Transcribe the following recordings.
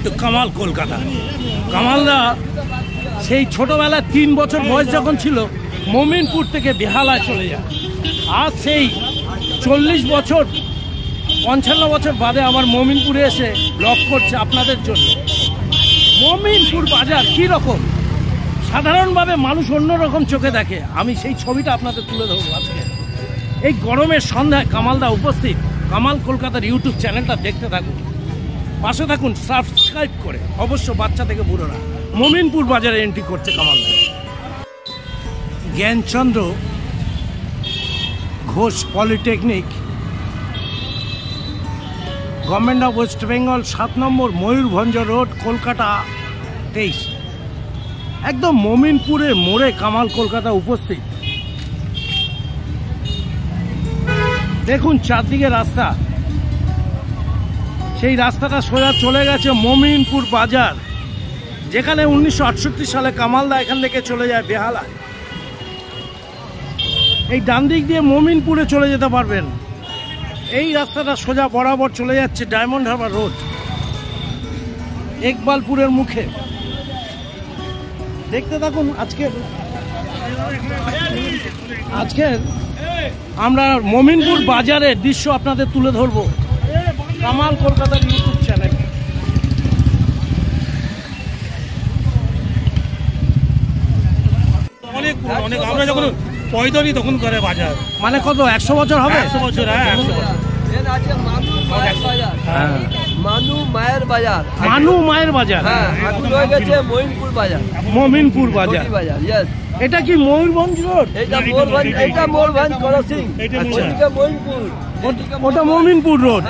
Two Kamal Kolkata. কামালদা সেই ছোটবেলায় 3 বছর বয়স যখন ছিল মমিনপুর থেকে বেহালায় চলে যায়। আজ সেই 40 বছর 55 বছর বাদে আবার মমিনপুরে এসে ব্লগ করছে আপনাদের জন্য। মমিনপুর বাজার কি রকম, সাধারণভাবে মানুষ অন্যরকম চোখে দেখে, আমি সেই ছবিটা আপনাদের তুলে ধরবো আজকে। এই গরমের সন্ধ্যায় কামালদা উপস্থিত। কামাল কলকাতার ইউটিউব চ্যানেলটা দেখতে থাকুন, পাশে থাকুন সাবস্ক্রাইব করে। অবশ্য বাচ্চা থেকে বুড়োরা মমিনপুর বাজারে এন্ট্রি করছে কামালদা। Gyanchandra Ghosh polytechnic, government of West Bengal, 7 number Mayurbhanj road, Kolkata 23। একদম মমিনপুরের মোড়ে কামাল কলকাতা উপস্থিত। দেখুন চারদিকে রাস্তা, সেই রাস্তাটা সোজা চলে গেছে মমিনপুর বাজার, যেখানে 1968 সালে কামালদা এখান থেকে চলে যায় বেহালা। এই ডান দিক দিয়ে মমিনপুরে চলে যেতে পারবেন। এই রাস্তাটা সোজা বরাবর চলে যাচ্ছে ডায়মন্ড হারবার রোড, ইকবালপুরের মুখে। দেখতে থাকুন আজকে আমরা মমিনপুর বাজারের দৃশ্য আপনাদের তুলে ধরবো কামাল কলকাতার ইউটিউব চ্যানেল। অনেক আমরা যখন পয়দলি তখন করে বাজার, মানে কত 100 বছর হবে? 100 বছর। হ্যাঁ, 100 বছর। মানু মায়ের বাজার, মানু মায়ের বাজার। হ্যাঁ, এখন হয়ে গেছে মমিনপুর বাজার। মমিনপুর বাজার, ইয়েস। এটা কি ময়ূরভঞ্জ রোড? এটা মোরভঞ্জ ক্রসিং। এদিকে মমিনপুর, ওটা মমিনপুর রোড।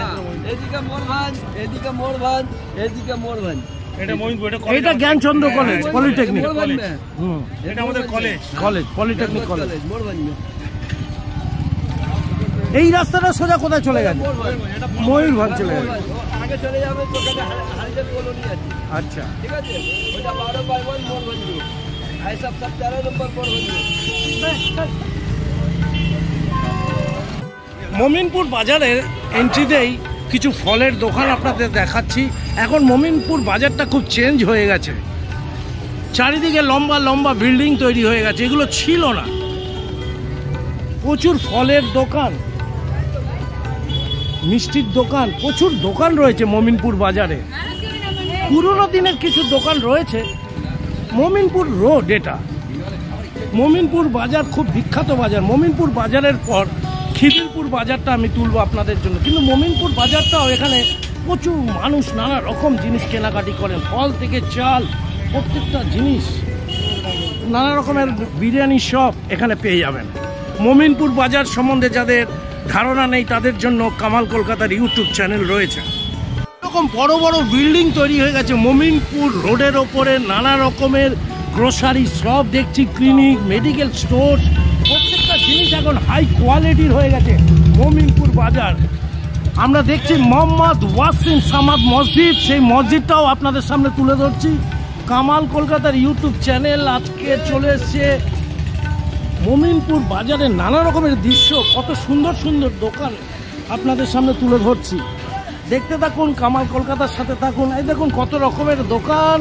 এদিকে মোরভঞ্জ, এদিকে মোরভঞ্জ, এদিকে মোরভঞ্জ। এটা মমিনপুর, এটা জ্ঞানচন্দ্র কলেজ পলিটেকনিক। এটা আমাদের কলেজ পলিটেকনিক কলেজ মোরভঞ্জ। এই রাস্তাটা সোজা কোথায় চলে গেছে? ময়ূরভঞ্জ চলে গেছে। আগে চলে যাবে তো হারিজেন কলোনি আছে। আচ্ছা, ঠিক আছে, ওটা 12/1 মোরভঞ্জ। এই সব 13 নম্বর মোরভঞ্জ। মমিনপুর বাজারের এন্ট্রিতেই কিছু ফলের দোকান আপনাদের দেখাচ্ছি। এখন মমিনপুর বাজারটা খুব চেঞ্জ হয়ে গেছে, চারিদিকে লম্বা লম্বা বিল্ডিং তৈরি হয়ে গেছে, এগুলো ছিল না। প্রচুর ফলের দোকান, মিষ্টির দোকান, প্রচুর দোকান রয়েছে মমিনপুর বাজারে। পুরনো দিনের কিছু দোকান রয়েছে। মমিনপুর রোড, এটা মমিনপুর বাজার খুব বিখ্যাত বাজার। মমিনপুর বাজারের পর খিদিরপুর বাজারটা আমি তুলবো আপনাদের জন্য। কিন্তু মমিনপুর বাজারটাও এখানে প্রচুর মানুষ নানা রকম জিনিস কেনাকাটি করেন, ফল থেকে চাল, প্রত্যেকটা জিনিস, নানা রকমের বিরিয়ানি শপ এখানে পেয়ে যাবেন। মমিনপুর বাজার সম্বন্ধে যাদের ধারণা নেই তাদের জন্য কামাল কলকাতার ইউটিউব চ্যানেল রয়েছে। এরকম বড় বড় বিল্ডিং তৈরি হয়ে গেছে মমিনপুর রোডের ওপরে, নানা রকমের গ্রোসারি শপ দেখছি, ক্লিনিক, মেডিকেল স্টোর, প্রত্যেকটা জিনিস এখন হাই কোয়ালিটির হয়ে গেছে মমিনপুর বাজার। আমরা দেখছি মোহাম্মদ ওয়াসিম সামাদ মসজিদ, সেই মসজিদটাও আপনাদের সামনে তুলে ধরছি। কামাল কলকাতার ইউটিউব চ্যানেল আজকে চলে এসছে মমিনপুর বাজারে। নানা রকমের দৃশ্য, কত সুন্দর সুন্দর দোকান আপনাদের সামনে তুলে ধরছি। দেখতে থাকুন, কামাল কলকাতার সাথে থাকুন। এই দেখুন কত রকমের দোকান,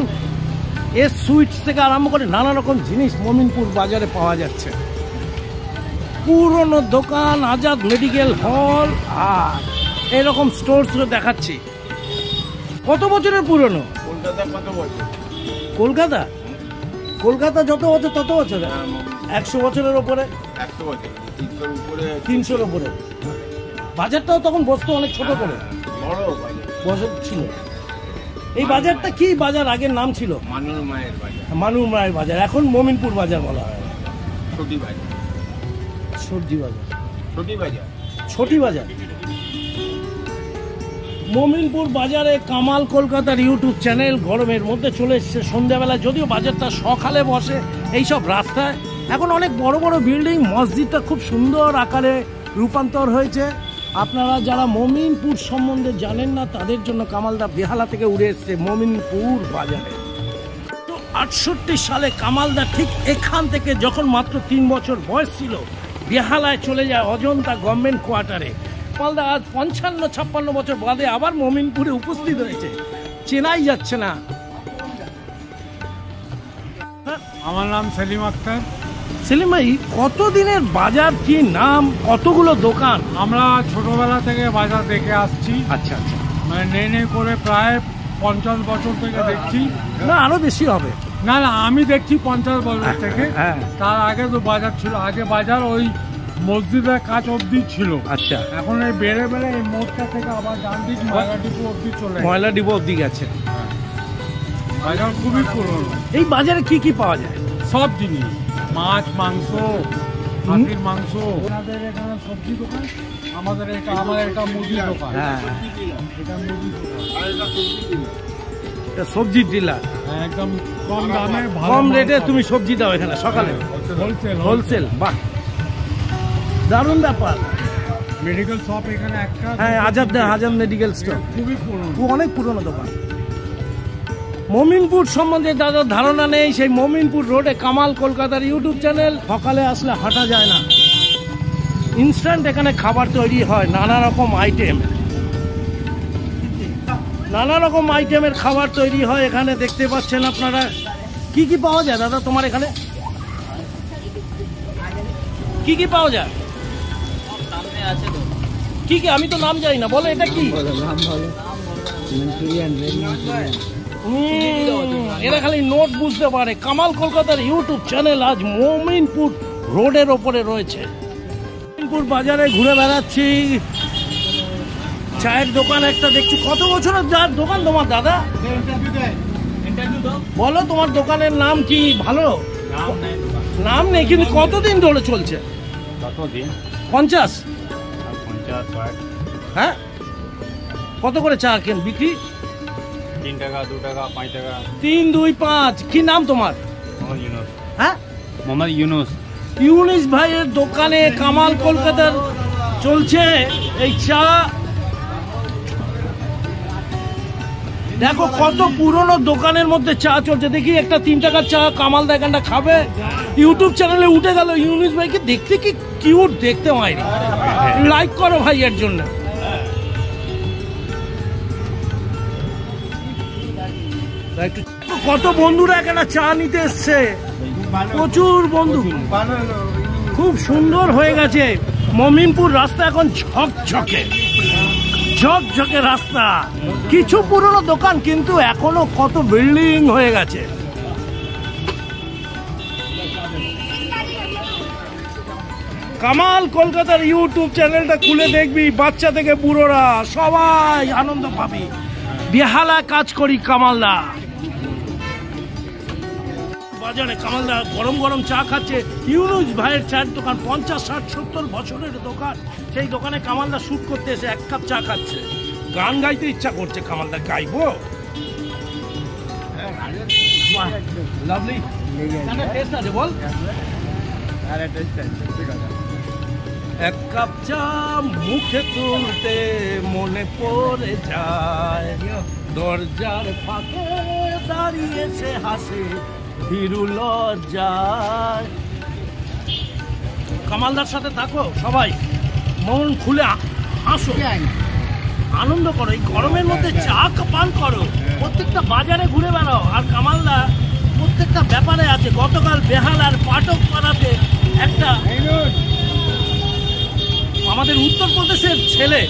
সুইটস থেকে আরম্ভ করে নানা রকম জিনিস মমিনপুর বাজারে পাওয়া যাচ্ছে। পুরনো দোকান, আজাদ মেডিকেল হল আর এরকম স্টোরস দেখাচ্ছি। কত বছরের পুরনো? কলকাতা যত বছর তত বছর, 100 বছরের ওপরে, 300-র উপরে। বাজারটাও তখন বসতো অনেক ছোট করে, বছর ছিল। এই বাজারটা কি বাজার আগের নাম ছিল? মানু মায়ের বাজার। এখন মমিনপুর বাজার বলা হয়। ছোটি বাজার। মমিনপুর বাজারে কামাল কলকাতার ইউটিউব চ্যানেল গরমের মধ্যে চলে এসছে সন্ধ্যাবেলা। যদিও বাজারটা সকালে বসে এইসব রাস্তায়, এখন অনেক বড় বড় বিল্ডিং, মসজিদটা খুব সুন্দর আকারে রূপান্তর হয়েছে। আপনারা যারা মমিনপুর সম্বন্ধে জানেন না তাদের জন্য কামালদা বেহালা থেকে উড়ে এসছে মমিনপুর বাজারে। 68 সালে কামালদা ঠিক এখান থেকে যখন মাত্র 3 বছর বয়স ছিল বেহালায় চলে যায় অজন্তা গভর্নমেন্ট কোয়ার্টারে। কামালদা আজ 55-56 বছর বাদে আবার মমিনপুরে উপস্থিত হয়েছে। চেনাই যাচ্ছে না। আমার নাম সেলিম আক্তার। সেলিম ভাই, কতদিনের বাজার, কি নাম, কতগুলো দোকান? আমরা ছোটবেলা থেকে বাজার দেখে আসছি। আচ্ছা আচ্ছা, মানে নেই করে প্রায় 50 বছর থেকে দেখছি। না আরো বেশি হবে। না না, আমি দেখছি 50 বছর থেকে। হ্যাঁ, তার আগে তো বাজার ছিল, আগে বাজার ওই মসজিদের কাজ অবধি ছিল। আচ্ছা, এখন এই বেড়ে বেড়ে এই মোড়টা থেকে আবার ডান দিক ময়লা ডিপো অবধি চলে গেছে। ময়লা ডিপো অবধি গেছে। বাজার খুবই পুরনো। এই বাজারে কি কি পাওয়া যায়? সব জিনিস, মাছ, মাংস, হাতির মাংস। আমাদের এখানে সবজি দোকান, আমাদের এটা মুদির দোকান। হ্যাঁ, এটা মুদির দোকান, এটা সবজির ডিলার। একদম কম দামে কম রেটে তুমি সবজি দাও এখানে সকালে? হোলসেল। বাহ, দারুণ ব্যাপার। মেডিকেল শপ এখানে একটা। হ্যাঁ, আজাদ মেডিকেল স্টোর, খুবই পুরনো, অনেক পুরনো দোকান। মমিনপুর সম্বন্ধে দাদার ধারণা নেই। সেই মমিনপুর রোডে কামাল কলকাতার ইউটিউব চ্যানেল। সকালে আসলে হাঁটা যায় না, ইনস্ট্যান্ট এখানে খাবার তৈরি হয়, নানা রকম আইটেমের খাবার তৈরি হয় এখানে। দেখতে পাচ্ছেন আপনারা। কি কি পাওয়া যায় দাদা তোমার এখানে? কি কি পাওয়া যায়? কি কি, আমি তো নাম জানি না, বলো এটা কি? এরা খালি নোট বুঝতে পারে। কামাল কলকাতার ইউটিউব চ্যানেল আজ মমিনপুর রোডের ওপরে রয়েছে। মমিনপুর বাজারে ঘুরে বেড়াচ্ছি, চায়ের দোকান একটা দেখছি। কত বছরের দোকান তোমার দাদা? বলো তোমার দোকানের নাম কি? ভালো নাম নেই, কিন্তু কতদিন ধরে চলছে? 50? হ্যাঁ, কত করে চা কেন বিক্রি? 3 টাকা, 2 টাকা, 5 টাকা। 3, 2, 5। কি নাম তোমার? হ্যাঁ, মোহাম্মদ ইউনুস। ইউনুস ভাইয়ের দোকানে কামাল কলকাতার চলছে এই চা। দেখো কত পুরনো দোকানের মধ্যে চা চলছে। দেখি একটা 3 টাকার চা কামাল দা এখানটা খাবে। ইউটিউব চ্যানেলে উঠে গেল। ইউনুস ভাইকে দেখতে কি কিউট দেখতে মাইরি। লাইক করো ভাই এর জন্য। কত বন্ধুরা এখানে চা নিতে এসছে, প্রচুর বন্ধু। খুব সুন্দর হয়ে গেছে মমিনপুর রাস্তা, এখন ঝকঝকে রাস্তা। কিছু পুরনো দোকান, কিন্তু এখনো কত বিল্ডিং হয়ে গেছে। কামাল কলকাতার ইউটিউব চ্যানেলটা খুলে দেখবি, বাচ্চা থেকে বুড়োরা সবাই আনন্দ পাবি। বেহালায় কাজ করি কামালদা। বাজারে কামালদা গরম গরম চা খাচ্ছে। ইউনুস ভাইয়ের চায়ের দোকান, 50, 60, 70 বছরের দোকান। সেই দোকানে কামালদা শুট করতে এসে 1 কাপ চা খাচ্ছে। গান গাইতে ইচ্ছা করছে কামালদা, গাইবো? লাভলি টেস্ট আছে, বল। 1 কাপ চা মুখে তুলতে মনে পড়ে যায়, দরজার ফাঁকে দাঁড়িয়ে সে হাসে ভীরু লজ্জায়। কামালদার সাথে থাকো সবাই, মন খুলে হাসো, আনন্দ করো। এই গরমের মধ্যে চা পান করো, প্রত্যেকটা বাজারে ঘুরে বেড়াও। আর কামালদা প্রত্যেকটা ব্যাপারে আছে। গতকাল বেহালার পাটক পাড়াতে একটা আমাদের উত্তরপ্রদেশের ছেলে,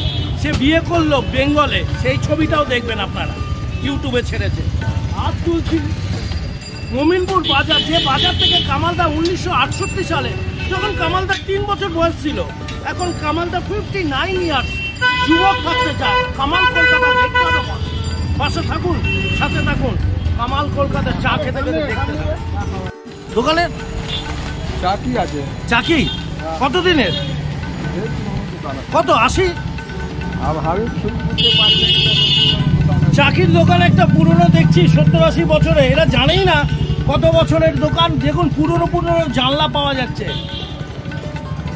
সে বিয়ে করলো বেঙ্গলে, সেই ছবিটাও দেখবেন আপনারা, ইউটিউবে ছেড়েছে। আর তুলছি মমিনপুর বাজার, যে বাজার থেকে কামালদা 1968 সালে, যখন কামালদা 3 বছর বয়স ছিল, এখন কামালদা 59 ইয়ার্স, যুবক থাকতে চায়। কামাল কলকাতা দেখতে হবে, পাশে থাকুন, সাথে থাকুন। কামাল কলকাতা চা খেতে খেতে দেখতে থাকুন। দোকানের চাকি আছে। চাকি কতদিনের? কত? 80? চাকির দোকান একটা পুরনো দেখছি, 70-80 বছরে। এরা জানেই না কত বছরের দোকান। দেখুন পুরনো জানলা পাওয়া যাচ্ছে।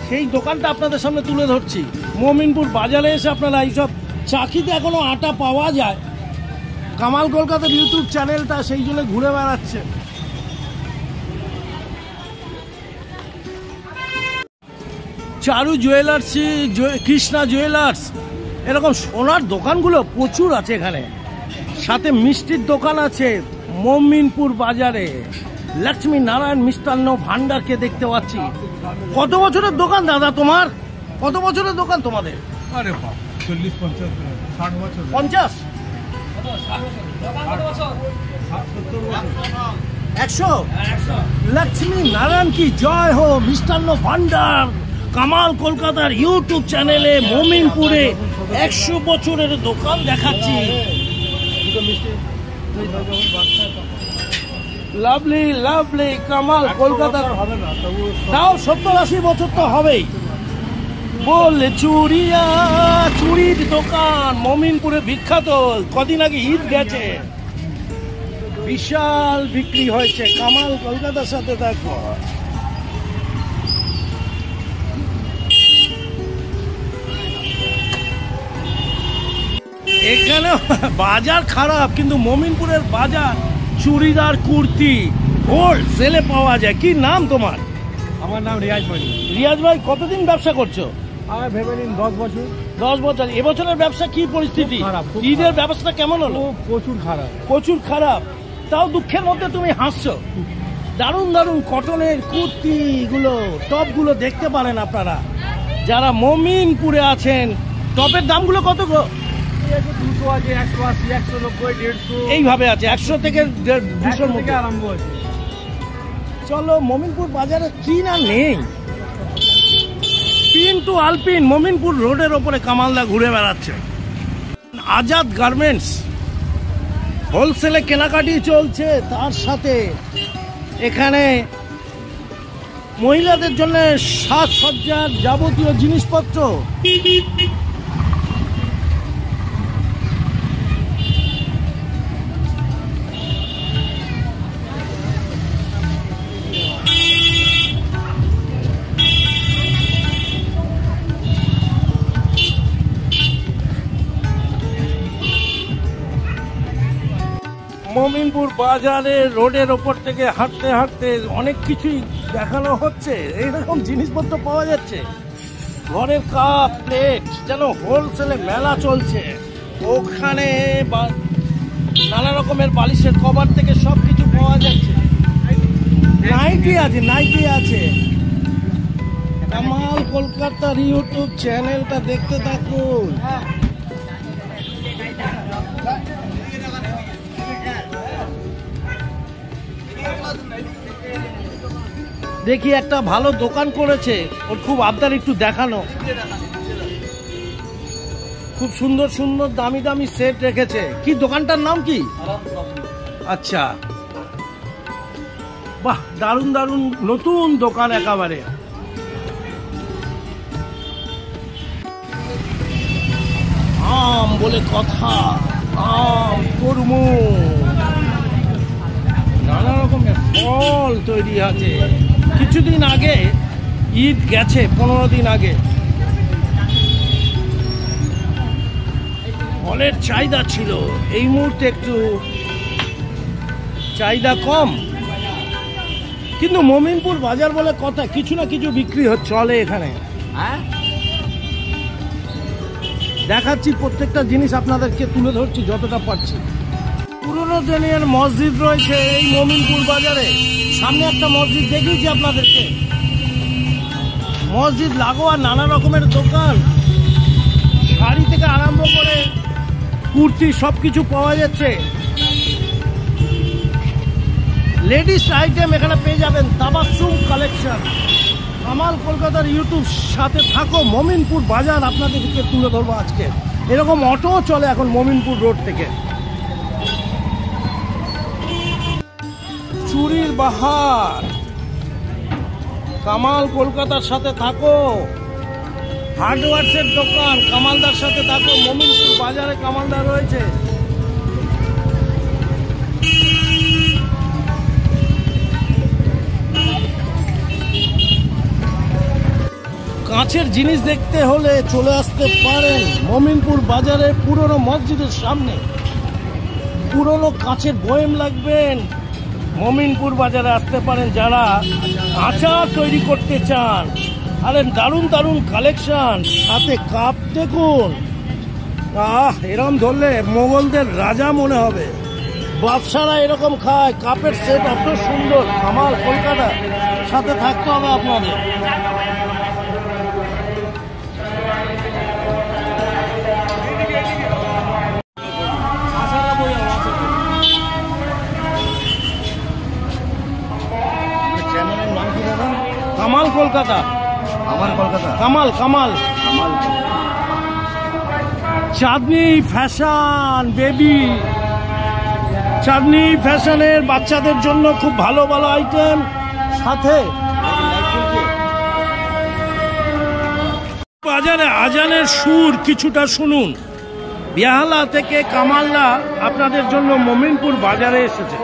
সেই দোকানটা আপনাদের সামনে তুলে ধরছি। মমিনপুর বাজারে এসে আপনারা এইসব চাকিতে এখনো আটা পাওয়া যায়। কামাল কলকাতার ইউটিউব চ্যানেলটা সেই জন্য ঘুরে বেড়াচ্ছে। চারু জুয়েলার্সি, কৃষ্ণা জুয়েলার্স, এরকম সোনার দোকানগুলো প্রচুর আছে এখানে। সাথে মিষ্টির দোকান আছে মমিনপুর বাজারে। লক্ষ্মী নারায়ণ মিষ্টান্ন ভান্ডারকে দেখতে পাচ্ছি। কত বছরের দোকান দাদা তোমার? কত বছরের দোকান তোমাদের? আরে বাপ, 40-50 60 বছর 50 100 লক্ষ্মী নারায়ণ কি জয় হো। মিষ্টান্ন ভান্ডার কামাল কলকাতার ইউটিউব চ্যানেলে মমিনপুরে 100 বছরের দোকান দেখাচ্ছি। লাভলি লাভলি কামাল কলকাতার হবে না, তবু তাও 70-80 বছর তো হবেই। বলে চুড়িয়া চুড়ির দোকান মমিনপুরে বিখ্যাত। কদিন আগে ঈদ গেছে, বিশাল বিক্রি হয়েছে। কামাল কলকাতার সাথে দেখো। এখানে বাজার খারাপ, কিন্তু মমিনপুরের বাজার চুড়িদার কুর্তি হোলসেলে পাওয়া যায়। কি নাম তোমার? আমার নাম রিয়াজ মানি। রিয়াজ ভাই, কতদিন ব্যবসা করছো? আমি ভেবে নিন 10 বছর। 10 বছর। এবছরের ব্যবসা কি পরিস্থিতি? খুব খারাপ, খুব ঈদের খারাপ। ব্যবস্থা কেমন হলো? প্রচুর খারাপ। প্রচুর খারাপ, তাও দুঃখের মধ্যে তুমি হাসছো। দারুণ দারুণ কটনের কুর্তি গুলো, টপ গুলো দেখতে পারেন আপনারা যারা মমিনপুরে আছেন। টপের দামগুলো কত গো? 200 আছে, 180, 190, 150 এইভাবে আছে, 100 থেকে 200 থেকে মধ্যে। আরম্ভ আছে। চলো, মমিনপুর বাজারে কি না নেই। পিন টু আলপিন মমিনপুর রোডের ওপরে কামালদা ঘুরে বেড়াচ্ছে। আজাদ গার্মেন্টস হোলসেলে কেনাকাটি চলছে, তার সাথে এখানে মহিলাদের জন্য সাজসজ্জার যাবতীয় জিনিসপত্র। মমিনপুর বাজারে রোডের ওপর থেকে হাঁটতে হাঁটতে অনেক কিছুই দেখানো হচ্ছে। এইরকম জিনিসপত্র পাওয়া যাচ্ছে, ঘরের কাপ প্লেট, যেন হোলসেলে মেলা চলছে। ওখানে নানা রকমের বালিশের কভার থেকে সব কিছু পাওয়া যাচ্ছে। নাইটি আছে, নাইটি আছে। কামাল কলকাতার ইউটিউব চ্যানেলটা দেখতে থাকুন। দেখি একটা ভালো দোকান করেছে, ওর খুব আবদার একটু দেখানো। খুব সুন্দর সুন্দর দামি দামি সেট রেখেছে। কি দোকানটার নাম কি? আচ্ছা, বাহ, দারুণ দারুণ নতুন দোকান একেবারে। আম বলে কথা, আম, তরমুজ, নানা রকমের ফল তৈরি আছে। কিছুদিন আগে ঈদ গেছে, 15 দিন আগে ফলের চাহিদা ছিল। এই মুহূর্তে একটু চাহিদা কম, কিন্তু মমিনপুর বাজার বলে কথা, কিছু না কিছু বিক্রি চলে এখানে। দেখাচ্ছি প্রত্যেকটা জিনিস, আপনাদেরকে তুলে ধরছি যতটা পারছি। পুরনো দিনের মসজিদ রয়েছে এই মমিনপুর বাজারে। সামনে একটা মসজিদ দেখিয়েছি আপনাদেরকে। মসজিদ লাগোয়া নানা রকমের দোকান, শাড়ি থেকে আরম্ভ করে কুর্তি সবকিছু পাওয়া যাচ্ছে। লেডিস আইটেম এখানে পেয়ে যাবেন। তাবাসসুম কালেকশন। কামাল কলকাতার ইউটিউব সাথে থাকো। মমিনপুর বাজার আপনাদেরকে তুলে ধরবো আজকে। এরকম অটো চলে এখন মমিনপুর রোড থেকে। চুরির বাহার, কামাল কলকাতার সাথে থাকো। হার্ডওয়ার্সের দোকান, কামালদার সাথে থাকো। মমিনপুর বাজারে কামালদার রয়েছে। কাঁচের জিনিস দেখতে হলে চলে আসতে পারেন মমিনপুর বাজারে পুরনো মসজিদের সামনে। পুরনো কাঁচের বয়াম লাগবেন, মমিনপুর বাজারে আসতে পারেন যারা আচার তৈরি করতে চান। আরে দারুণ দারুণ কালেকশন, সাথে কাপ দেখুন, এরকম ধরলে মোগলদের রাজা মনে হবে। বাদশারা এরকম খায়, কাপের সেট অত সুন্দর। কামাল কলকাতা, সাথে থাকতে হবে আপনাদের। চ্যানেলের নাম কি দাদা? কামাল কলকাতা। আমার কলকাতা। কামাল কামাল কামাল। চাঁদনি ফ্যাশন বেবি, চাঁদনি ফ্যাশনের বাচ্চাদের জন্য খুব ভালো ভালো আইটেম। সাথে বাজারে আজানের সুর কিছুটা শুনুন। বেহালা থেকে কামালদা আপনাদের জন্য মোমিনপুর বাজারে এসেছে।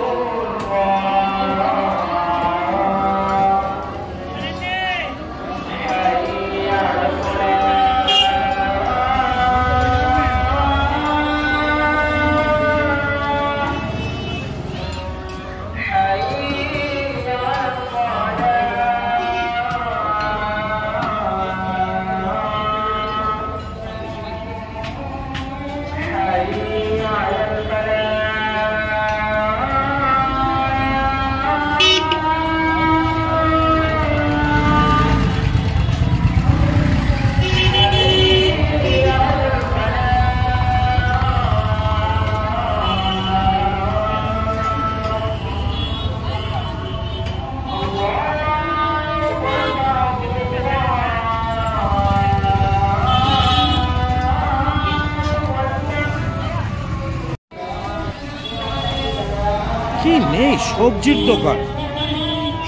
কি নেই সবজির দোকান।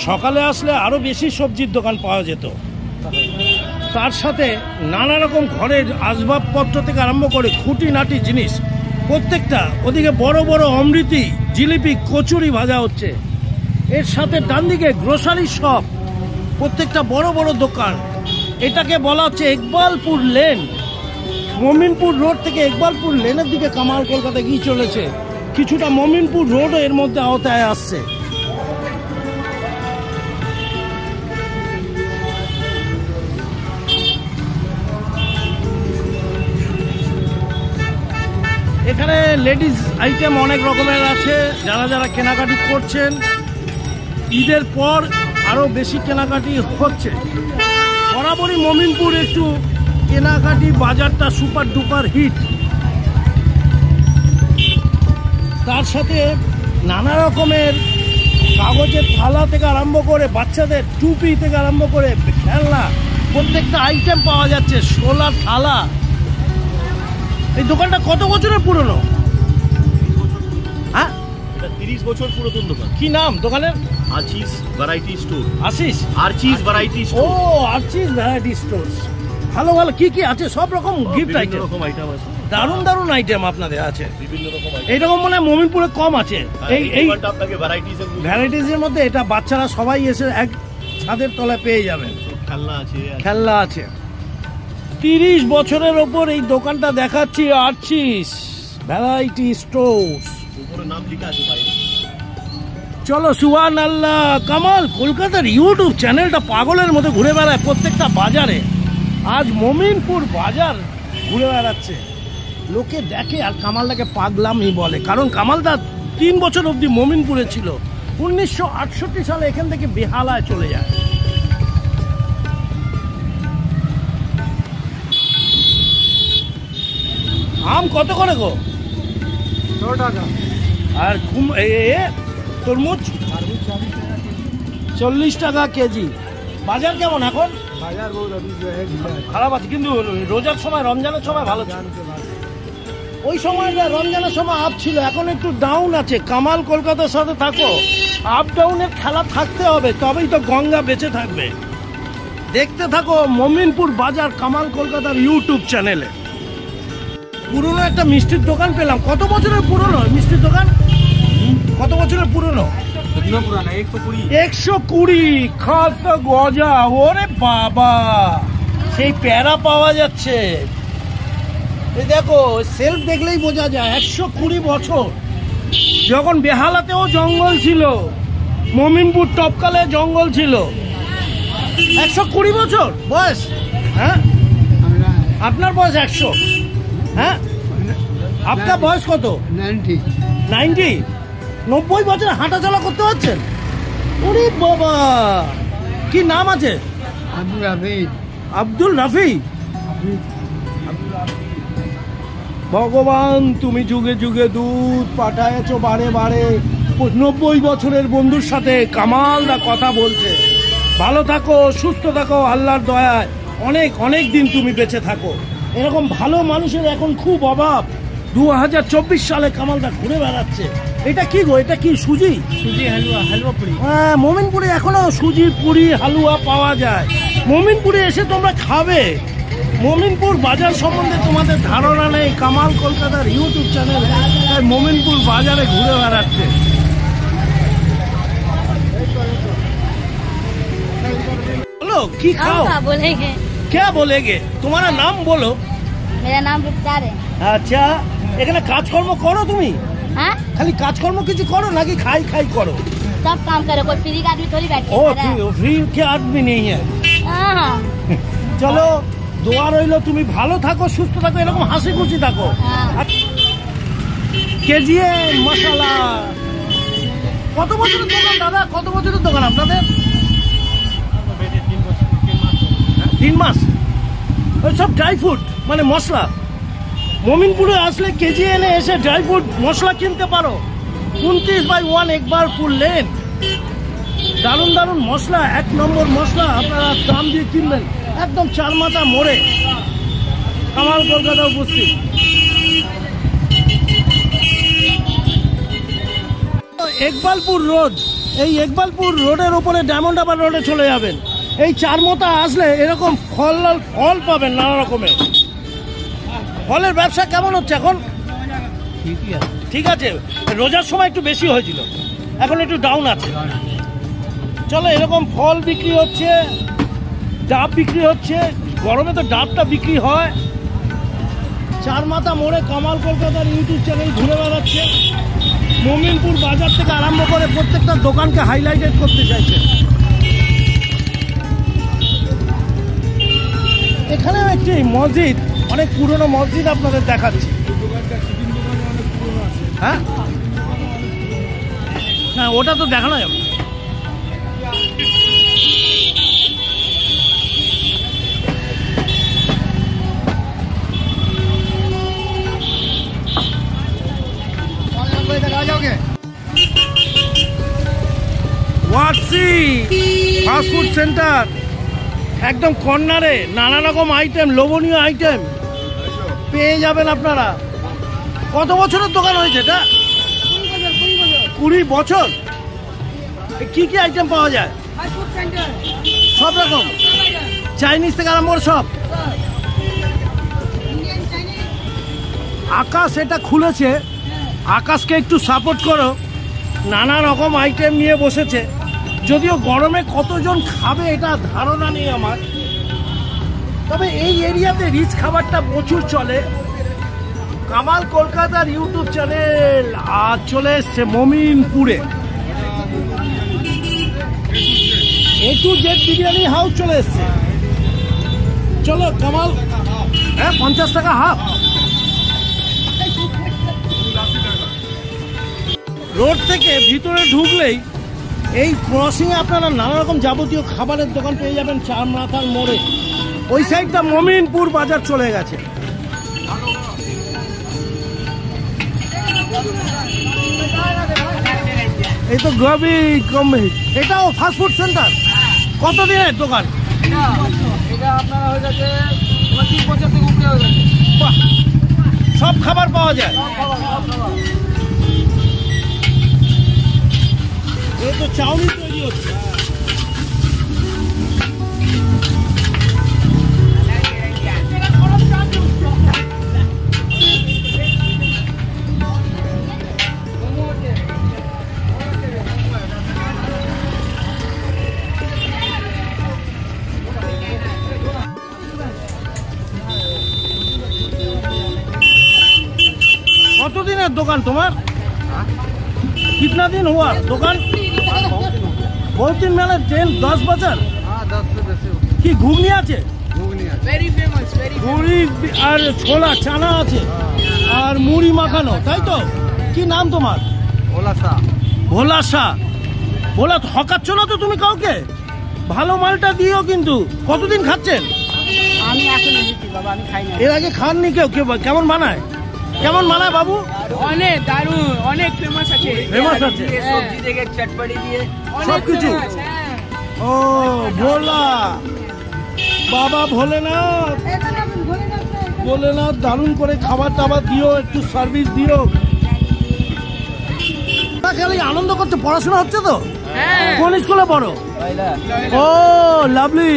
সকালে আসলে আরো বেশি সবজির দোকান পাওয়া যেত। তার সাথে নানা রকম ঘরের আসবাবপত্র থেকে আরম্ভ করে খুঁটিনাটি জিনিস প্রত্যেকটা। ওদিকে বড় বড় অমৃতি, জিলিপি, কচুরি ভাজা হচ্ছে। এর সাথে ডান দিকে গ্রোসারি শপ, প্রত্যেকটা বড় বড় দোকান। এটাকে বলা হচ্ছে ইকবালপুর লেন। মমিনপুর রোড থেকে ইকবালপুর লেনের দিকে কামাল কলকাতা গিয়ে চলেছে। কিছুটা মমিনপুর রোডও এর মধ্যে আওতায় আসছে। এখানে লেডিস আইটেম অনেক রকমের আছে। যারা যারা কেনাকাটি করছেন, ঈদের পর আরো বেশি কেনাকাটি হচ্ছে। বরাবরই মমিনপুর একটু কেনাকাটি বাজারটা সুপার ডুপার হিট। তার সাথে নানা রকমের কাগজের থালা থেকে আরম্ভ করে বাচ্চাদের টুপি থেকে আরম্ভ করে খেলনা, প্রত্যেকটা আইটেম পাওয়া যাচ্ছে। শোলার থালা। এই দোকানটা কত বছরের পুরনো? হ্যাঁ, 30 বছর পুরাতন দোকান। কি নাম দোকানের? Archies variety store. Ashis Archies variety ও স্টোর। Archies variety store. ভালো ভালো কি কি আছে? সব রকম গিফট আইটেম, রকম আইটেম আছে। দারুণ দারুণ আইটেম আপনাদের আছে। বিভিন্ন রকম আইটেম। এইরকম মনে হয় মমিনপুরে কম আছে। এই দোকানটা আপনাকে ভ্যারাইটিসের মধ্যে এটা বাচ্চারা সবাই এসে এক ছাদের তলায় পেয়ে যাবেন। খেলনা আছে। খেলনা আছে। 30 বছরের ওপর এই দোকানটা দেখাচ্ছি, আর্চিস ভ্যারাইটি স্টোর। উপরে নাম লেখা আছে বাইরে। চলো সুবহানাল্লাহ। কামাল কলকাতার ইউটিউব চ্যানেলটা পাগলের মতো ঘুরে বেড়ায় প্রত্যেকটা বাজারে। আজ মমিনপুর বাজার ঘুরে বেড়াচ্ছে, লোকে দেখে আর কামালদাকে পাগলামই বলে। কারণ কামালদা 3 বছর অবধি মমিনপুরে ছিল। 1968 সালে এখান থেকে বেহালায় চলে যায়। আম কত করে গো? 100 টাকা। আর তরমুজ 40 টাকা কেজি। বাজার কেমন এখন? বাজার বহুত খারাপ আছে, কিন্তু রোজার সময়, রমজানের সময় ভালো ছিল। ওই সময়টা রমজানের সময় আপ ছিল, এখন একটু ডাউন আছে। কামাল কলকাতার সাথে থাকো, আপ ডাউনের খেলা থাকতে হবে, তবেই তো গঙ্গা বেঁচে থাকবে। দেখতে থাকো মমিনপুর বাজার কামাল কলকাতার ইউটিউব চ্যানেলে। পুরনো একটা মিষ্টির দোকান পেলাম। কত বছরের পুরনো মিষ্টির দোকান? কত বছরের পুরনো? 120। খাস্তা গজা। ওরে বাবা, সেই প্যারা পাওয়া যাচ্ছে। এই দেখো, সেলফ দেখলেই বোঝা যায় 120 বছর। যখন বেহালাতেও জঙ্গল ছিল, মমিনপুর টপকালে জঙ্গল ছিল। 120 বছর বয়স। হ্যাঁ, আপনার বয়স 100। হ্যাঁ, আপনার বয়স কত? 90। 90 বছর হাঁটা চলা করতে পারছেন? ওরে বাবা, কি নাম আছে? আব্দুল হাফিজ। আব্দুল রাফি। ভগবান, তুমি যুগে যুগে দুধ পাঠায়েছো বারে বারে। 90 বছরের বন্ধুর সাথে কামালদা কথা বলছে। ভালো থাকো, সুস্থ থাকো, আল্লাহর দয়ায় অনেক অনেক দিন তুমি বেঁচে থাকো। এরকম ভালো মানুষের এখন খুব অভাব। 2024 সালে কামালদা ঘুরে বেড়াচ্ছে। এটা কি গো? এটা কি সুজি? সুজি হালুয়া, হালুয়া পুরি। হ্যাঁ, মোমিনপুরে এখনো সুজি পুরি হালুয়া পাওয়া যায়। মোমিনপুরে এসে তোমরা খাবে। মোমিনপুর বাজার সম্বন্ধে তোমাদের ধারণা নেই। কামাল কলকাতার ইউটিউব চ্যানেল তাই মোমিনপুর বাজারে ঘুরে বেড়াচ্ছে। বলো কি খাও? क्या बोलेंगे? क्या बोलेगे? तुम्हारा नाम बोलो। मेरा नाम रुखसार है। আচ্ছা, এখানে কাজকর্ম করো তুমি? हाँ, খালি কাজকর্ম কিছু করো নাকি খাই খাই করো? सब काम करो, कोई फ्री का आदमी थोड़ी बैठे ও ফ্রি কে আদমি নেই হ্যাঁ। हाँ, চলো, দোয়া রইলো তুমি ভালো থাকো, সুস্থ থাকো, এরকম হাসি খুশি থাকো। হ্যাঁ। কেজিএ মশলা। কত বছরের দোকান দাদা? কত বছরের দোকান আপনাদের? 3 মাস। ওই সব ড্রাই ফ্রুট মানে মশলা। মোমিনপুরে আসলে কেজিএনে এসে ড্রাই ফ্রুট মশলা কিনতে পারো। 29/1 একবারপুর লেন। দারুণ দারুণ মশলা, 1 নম্বর মশলা আপনারা দাম দিয়ে কিনবেন। একদম 4 মাথা মোড়ে কামাল কলকাতা উপস্থিত। একবালপুর রোড, এই একবালপুর রোডের উপরে ডায়মন্ড হারবার রোডে চলে যাবেন। এই 4 মাথা আসলে এরকম ফল পাবেন নানা রকমের। ফলের ব্যবসা কেমন হচ্ছে এখন? ঠিক আছে, রোজার সময় একটু বেশি হয়েছিল, এখন একটু ডাউন আছে। চলো, এরকম ফল বিক্রি হচ্ছে, ডাব বিক্রি হচ্ছে। গরমে তো ডাবটা বিক্রি হয়। 4 মাথা মোড়ে কামাল কলকাতার ইউটিউব চ্যানেল ঘুরে বেড়াচ্ছে। মোমিনপুর বাজার থেকে আরম্ভ করে প্রত্যেকটা দোকানকে হাইলাইটেড করতে চাইছে। এখানেও একটি মসজিদ, অনেক পুরনো মসজিদ আপনাদের দেখাচ্ছি। হ্যাঁ হ্যাঁ, ওটা তো দেখানো যাবে। ওয়াটসি ফাস্টফুড সেন্টার, একদম কর্নারে নানা রকম আইটেম, লোভনীয় আইটেম পেয়ে যাবেন আপনারা। কত বছরের দোকান হয়েছে এটা? 20 বছর। কি কি আইটেম পাওয়া যায়? সব রকম, চাইনিজ থেকে আরম্ভ করে সব। আকাশ এটা খুলেছে, আকাশকে একটু সাপোর্ট করো। নানা রকম আইটেম নিয়ে বসেছে। যদিও গরমে কতজন খাবে এটা ধারণা নেই আমার, তবে এই এরিয়াতে রিচ খাবারটা প্রচুর চলে। কামাল কলকাতার ইউটিউব চ্যানেল আজ চলে এসছে মোমিনপুরে। A to Z biryani house চলে এসছে। চলো কামাল, হ্যাঁ 50 টাকা হাফ। রোড থেকে ভিতরে ঢুকলেই এই ক্রসিংয়ে আপনারা নানা রকম যাবতীয় খাবারের দোকান পেয়ে যাবেন। 4 মাথার মোড়ে ওই সাইডটা মোমিনপুর বাজার চলে গেছে। এই তো গবি কমবে। এটাও ফাস্টফুড সেন্টার। কতদিনের দোকান? এটা আপনার হয়ে গেছে 25 বছর থেকে উপরে হয়ে গেছে। বাহ, সব খাবার পাওয়া যায়। এই তো চাউমিন তৈরি হচ্ছে। কতদিনের দোকান তোমার? कितना दिन हुआ दुकान? बहुत दिन मैंने 10 बजर। हाँ 10 से बेसी কি ঘুগনি আছে? घूगनी Very famous, very famous. মুড়ি আর ছোলা চানা আছে আর মুড়ি মাখানো, তাই তো? কি নাম তোমার? भोला सा ভোলা শাহ। ভোলা হকাচ্ছ না তো তুমি কাউকে? ভালো মালটা দিও কিন্তু। কতদিন খাচ্ছেন? আমি এখন এসেছি বাবা, আমি খাই না। এর আগে খাননি কেউ? কেমন বানায়? কেমন বানায় বাবু? অনেক দারুণ, অনেক ফেমাস আছে। ফেমাস আছে सब्जी देके चटपटी दिए সব কিছু। হ্যাঁ। ও ভোলা বাবা ভোলেনাথ, ভোলেনাথ দারুণ করে খাবার টাবার দিও, একটু সার্ভিস দিও। খালি আনন্দ করতে, পড়াশোনা হচ্ছে তো? হ্যাঁ। কোন স্কুলে পড়ো? ও লাভলি।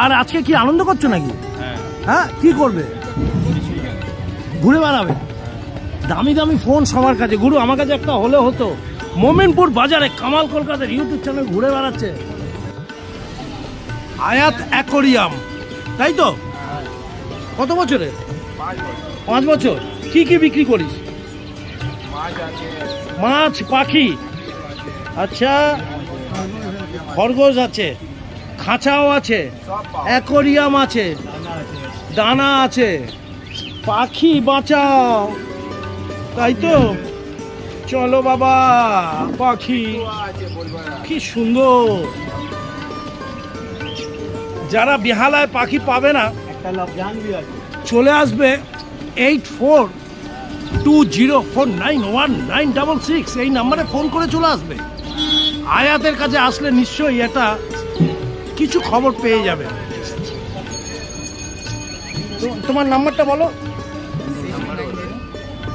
আর আজকে কি আনন্দ করছো নাকি? হ্যাঁ, কি করবে? ঘুরে বেড়াবে? দামি দামি ফোন সবার কাছে। গুরু আমার কাছে একটা হলে হতো। মোমিনপুর বাজারে কামাল কলকাতার ইউটিউব চ্যানেল ঘুরে বেড়াচ্ছে। আয়াত অ্যাকোরিয়াম, তাই তো? কত বছরে? 5 বছর। কি কি বিক্রি করিস? মাছ, পাখি, আচ্ছা, খরগোশ আছে, খাঁচাও আছে, অ্যাকোরিয়াম আছে, দানা আছে, পাখি বাঁচাও, তাই তো? চলো বাবা, পাখি কি সুন্দর। যারা বেহালায় পাখি পাবে না, চলে আসবে 8420491966 এই নাম্বারে ফোন করে চলে আসবে। আয়াতের কাছে আসলে নিশ্চয়ই এটা কিছু খবর পেয়ে যাবে। তোমার নাম্বারটা বলো।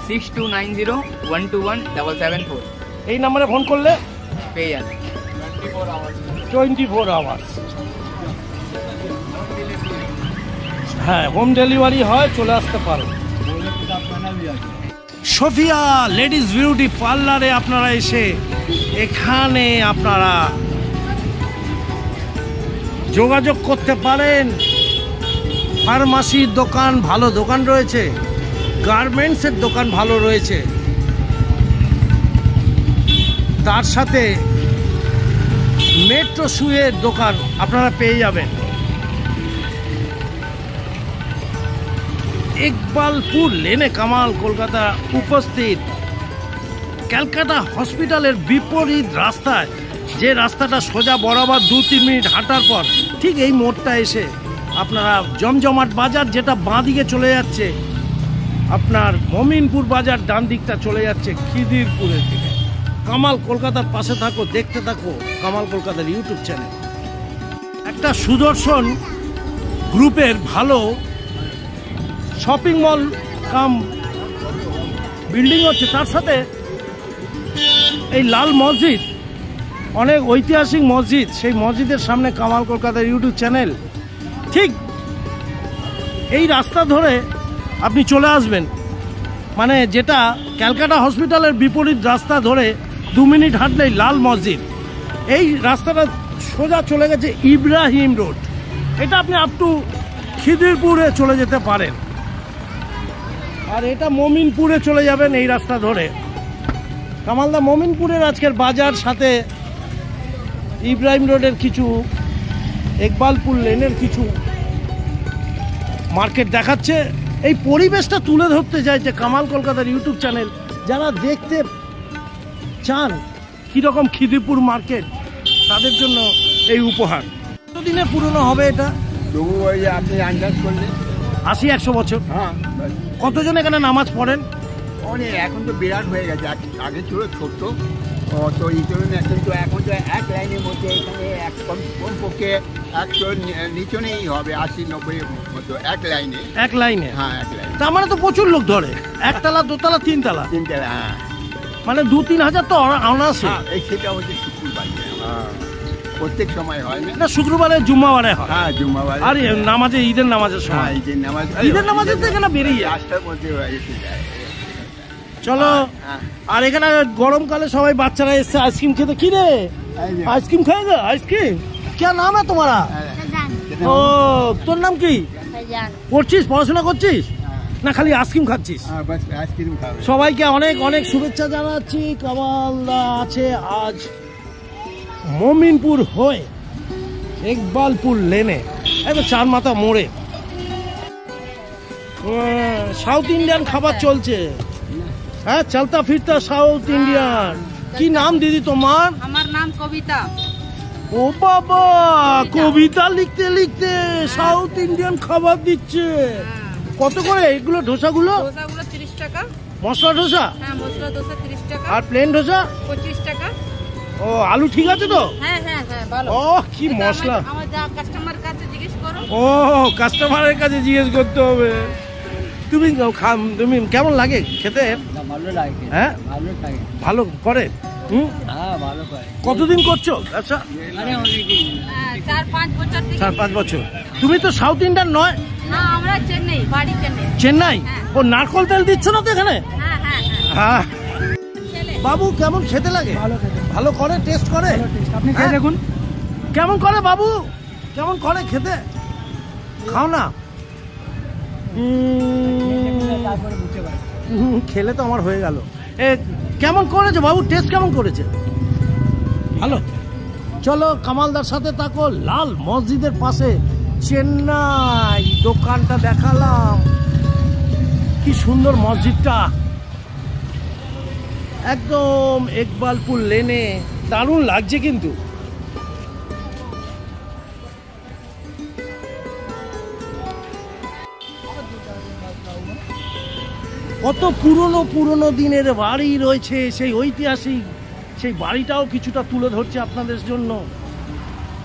6290-121-774 এই নাম্বারে ফোন করলে পেয়ে যাবে। 24 আওয়ার্স। হ্যাঁ, হোম ডেলিভারি হয়, চলে আসতে পারো। সোফিয়া লেডিস বিউটি পার্লারে আপনারা এসে এখানে আপনারা যোগাযোগ করতে পারেন। ফার্মাসির দোকান, ভালো দোকান রয়েছে, গার্মেন্টসের দোকান ভালো রয়েছে, তার সাথে মেট্রো শুয়ের দোকান আপনারা পেয়ে যাবেন। ইকবালপুর লেনে কামাল কলকাতা উপস্থিত। ক্যালকাটা হসপিটালের বিপরীত রাস্তায়, যে রাস্তাটা সোজা বরাবর 2-3 মিনিট হাঁটার পর ঠিক এই মোড়টা এসে আপনারা জমজমাট বাজার, যেটা বাঁ দিকে চলে যাচ্ছে আপনার মমিনপুর বাজার, ডান দিকটা চলে যাচ্ছে খিদিরপুরের দিকে। কামাল কলকাতার পাশে থাকো, দেখতে থাকো কামাল কলকাতার ইউটিউব চ্যানেল। একটা সুদর্শন গ্রুপের ভালো শপিং মল কাম বিল্ডিং হচ্ছে, তার সাথে এই লাল মসজিদ, অনেক ঐতিহাসিক মসজিদ, সেই মসজিদের সামনে কামাল কলকাতার ইউটিউব চ্যানেল। ঠিক এই রাস্তা ধরে আপনি চলে আসবেন, মানে যেটা ক্যালকাটা হসপিটালের বিপরীত রাস্তা ধরে 2 মিনিট হাঁটলেই লাল মসজিদ। এই রাস্তাটা সোজা চলে গেছে ইব্রাহিম রোড। এটা আপনি আপ টু খিদিরপুরে চলে যেতে পারেন, আর এটা মমিনপুরে চলে যাবেন এই রাস্তা ধরে। কামালদা মমিনপুরের আজকের বাজার, সাথে ইব্রাহিম রোডের কিছু, ইকবালপুর লেনের কিছু মার্কেট দেখাচ্ছে। এই পরিবেশটা তুলে ধরতে চাইছে কামাল কলকাতার ইউটিউব চ্যানেল। যারা দেখতে চান কীরকম খিদিরপুর মার্কেট, তাদের জন্য এই উপহার। কতদিনে পুরনো হবে এটা? তবু ওই আপনি আন্দাজ করলেন 80-100 বছর। হ্যাঁ, কতজন এখানে নামাজ পড়েন? অনেক। এখন তো বিরাট হয়ে গেছে, আগে ছিল ছোট্ট, তো এই জন্য কিন্তু এখন তো এক লাইনের মধ্যে এখানে কমপক্ষে 100 নিচে নেই হবে, 80-90 মতো এক লাইনে। এক লাইনে? হ্যাঁ, এক লাইনে। তার মানে তো প্রচুর লোক ধরে, একতলা, দোতলা, তিনতলা, হ্যাঁ, মানে 2-3 হাজার তো অনায়াসে। এই সেটা হচ্ছে শুক্রবার, প্রত্যেক সময় হয় না, শুক্রবারে জুম্মাবারে হয়। হ্যাঁ, জুম্মাবার আর নামাজে, ঈদের নামাজের সময়, ঈদের নামাজের তো এখানে বেরিয়ে রাস্তার মধ্যে এসে যায়। চলো। আর এখানে গরমকালে সবাই বাচ্চারা এসছে আইসক্রিম খেতে। কি রে, আইসক্রিম খাएगा? আইসক্রিম क्या नाम है तुम्हारा? ও, তোর নাম কি? পড়ছিস, পড়াশোনা করছিস না খালি আইসক্রিম খাচ্ছিস? আইসক্রিম খাবে। সবাইকে অনেক অনেক শুভেচ্ছা জানাচ্ছি। কামালদা আছে আজ মমিনপুর হয়ে ইকবালপুর লেনে, একদম চার মাথা মোড়ে সাউথ ইন্ডিয়ান খাবার চলছে। হ্যাঁ, চলতা ফিরতা সাউথ ইন্ডিয়ান। কি নাম দিদি তোমার? আমার নাম কবিতা। ও বাবা, কবিতা লিখতে লিখতে সাউথ ইন্ডিয়ান খাবার দিচ্ছে। কত করে এগুলো ধোসাগুলো? ধোসাগুলো 30 টাকা। মশলা ধোসা? হ্যাঁ, মশলা ধোসা 30 টাকা। আর প্লেন ধোসা? 25 টাকা। ও, আলু ঠিক আছে তো? হ্যাঁ হ্যাঁ হ্যাঁ, ভালো। ও, কি মশলা! আমার যা কাস্টমার কাছে জিজ্ঞেস করো। ও, কাস্টমারের কাছে জিজ্ঞেস করতে হবে। তুমি কেমন লাগে খেতে? ভালো লাগে। হ্যাঁ, ভালো লাগে। ভালো করে? হ্যাঁ, ভালো করে। কতদিন করছো? আচ্ছা, আরে অনেকই। 4-5 বছর থেকে। 4-5 বছর। তুমি তো সাউথ ইন্ডিয়ান নয়? না, আমরা চেন্নাই, বাড়ি চেন্নাই। চেন্নাই? হ্যাঁ। ও, নারকল তেল দিচ্ছ না তো এখানে? হ্যাঁ হ্যাঁ হ্যাঁ। ছেলে। বাবু কেমন খেতে লাগে? ভালো খেতে। ভালো করে, টেস্ট করে? আপনি হ্যাঁ। খেয়ে দেখুন। কেমন করে বাবু? কেমন করে খেতে? খাও না। তারপরে বুঝতে পারি। খেলে তো আমার হয়ে গেল। কেমন করেছে বাবু? টেস্ট কেমন করেছে? ভালো। চলো কামালদার সাথে থাকো। লাল মসজিদের পাশে চেন্নাই দোকানটা দেখালাম। কি সুন্দর মসজিদটা, একদম ইকবালপুর লেনে। দারুণ লাগছে কিন্তু। কত পুরনো পুরনো দিনের বাড়ি রয়েছে, সেই ঐতিহাসিক সেই বাড়িটাও কিছুটা তুলে ধরছে আপনাদের জন্য।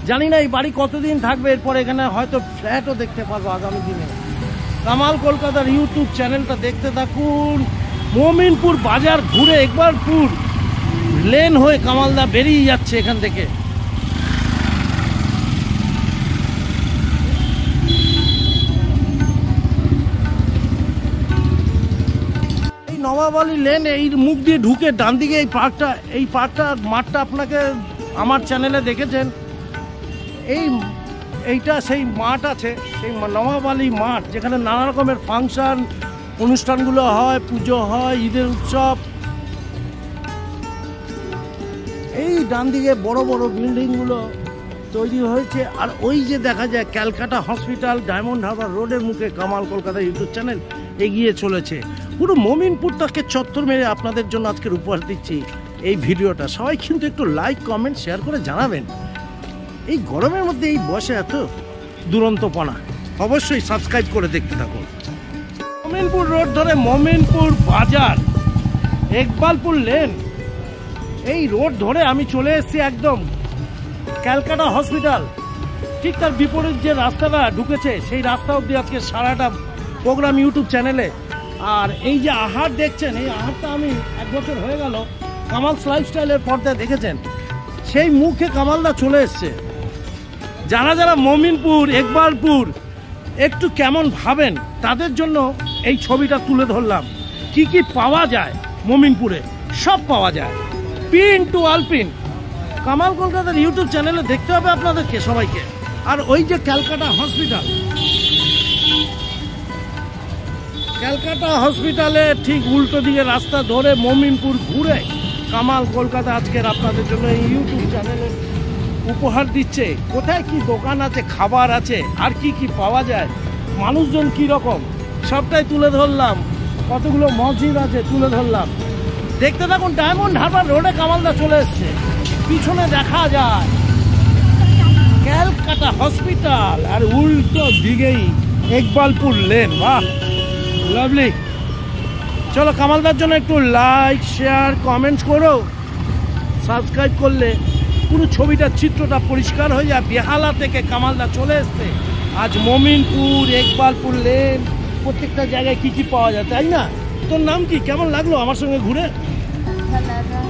জানি না এই বাড়ি কতদিন থাকবে, এরপর এখানে হয়তো ফ্ল্যাটও দেখতে পারবো আগামী দিনে। কামাল কলকাতার ইউটিউব চ্যানেলটা দেখতে থাকুন। মমিনপুর বাজার ঘুরে ইকবালপুর লেন হয়ে কামালদা বেরিয়ে যাচ্ছে এখান থেকে। নবাব আলী লেন, এই মুখ দিয়ে ঢুকে ডান দিকে এই পার্কটা মাঠটা আপনাকে আমার চ্যানেলে দেখেছেন। এইটা সেই মাঠ আছে, সেই নবাব আলী মাঠ, যেখানে নানা রকমের ফাংশন অনুষ্ঠানগুলো হয়, পুজো হয়, ঈদের উৎসব। এই ডান দিকে বড় বড় বিল্ডিংগুলো তৈরি হয়েছে। আর ওই যে দেখা যায় ক্যালকাটা হসপিটাল, ডায়মন্ড হারবার রোডের মুখে কামাল কলকাতা ইউটিউব চ্যানেল এগিয়ে চলেছে। পুরো মমিনপুরটাকে চত্বর মেরে আপনাদের জন্য আজকের উপহার দিচ্ছি এই ভিডিওটা। সবাই কিন্তু একটু লাইক, কমেন্ট, শেয়ার করে জানাবেন। এই গরমের মধ্যে এই বসে এত দুরন্তপনা, অবশ্যই সাবস্ক্রাইব করে দেখতে থাকুন। মমিনপুর রোড ধরে মমিনপুর বাজার, ইকবালপুর লেন, এই রোড ধরে আমি চলে এসেছি একদম ক্যালকাটা হসপিটাল। ঠিক তার বিপরীত যে রাস্তাটা ঢুকেছে সেই রাস্তা অব্দি আজকে সারাটা প্রোগ্রাম ইউটিউব চ্যানেলে। আর এই যে আহার দেখছেন, এই আহারটা আমি 1 বছর হয়ে গেল কামালস লাইফস্টাইলের পর্দায় দেখেছেন। সেই মুখে কামালদা চলে এসছে। যারা যারা মমিনপুর, ইকবালপুর একটু কেমন ভাবেন, তাদের জন্য এই ছবিটা তুলে ধরলাম। কি কি পাওয়া যায় মমিনপুরে, সব পাওয়া যায়, পিন টু আলপিন। কামাল কলকাতার ইউটিউব চ্যানেলে দেখতে হবে আপনাদেরকে সবাইকে। আর ওই যে ক্যালকাটা হসপিটাল, ক্যালকাটা হসপিটালে ঠিক উল্টো দিকে রাস্তা ধরে মমিনপুর ঘুরে কামাল কলকাতা আজকের আপনাদের জন্য এই ইউটিউব চ্যানেলে উপহার দিচ্ছে। কোথায় কি দোকান আছে, খাবার আছে, আর কি কি পাওয়া যায়, মানুষজন কি রকম, সবটাই তুলে ধরলাম। কতগুলো মসজিদ আছে তুলে ধরলাম। দেখতে থাকুন। ডায়মন্ড হারবার রোডে কামালদা চলে এসছে। পিছনে দেখা যায় ক্যালকাটা হসপিটাল, আর উল্টো দিকেই ইকবালপুর লেন। বাহ, লাভলি। চলো কামালদার জন্য একটু লাইক, শেয়ার, কমেন্টস করো। সাবস্ক্রাইব করলে পুরো ছবিটার চিত্রটা পরিষ্কার হয়ে যায়। বেহালা থেকে কামালদা চলে এসছে আজ মমিনপুর, ইকবালপুর লেন, প্রত্যেকটা জায়গায় কি কি পাওয়া যায়, তাই না? তোর নাম কি? কেমন লাগলো আমার সঙ্গে ঘুরে?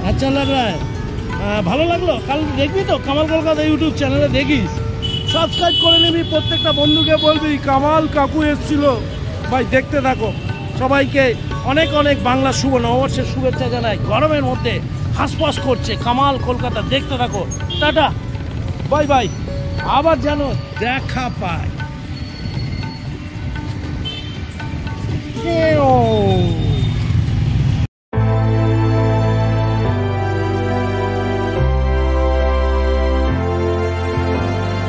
আচ্ছা লাগ রা হ্যায়। ভালো লাগলো? কাল দেখবি তো কামাল কলকাতা ইউটিউব চ্যানেলে, দেখিস, সাবস্ক্রাইব করে নিবি। প্রত্যেকটা বন্ধুকে বলবি কামাল কাকু এসেছিল। ভাই দেখতে থাকো। সবাইকে অনেক অনেক বাংলা শুভ নববর্ষের শুভেচ্ছা জানাই। গরমের মধ্যে হাঁসফাঁস করছে কামাল কলকাতা, দেখতে থাকো। Tata, bye bye. আবার যেন দেখা পায়।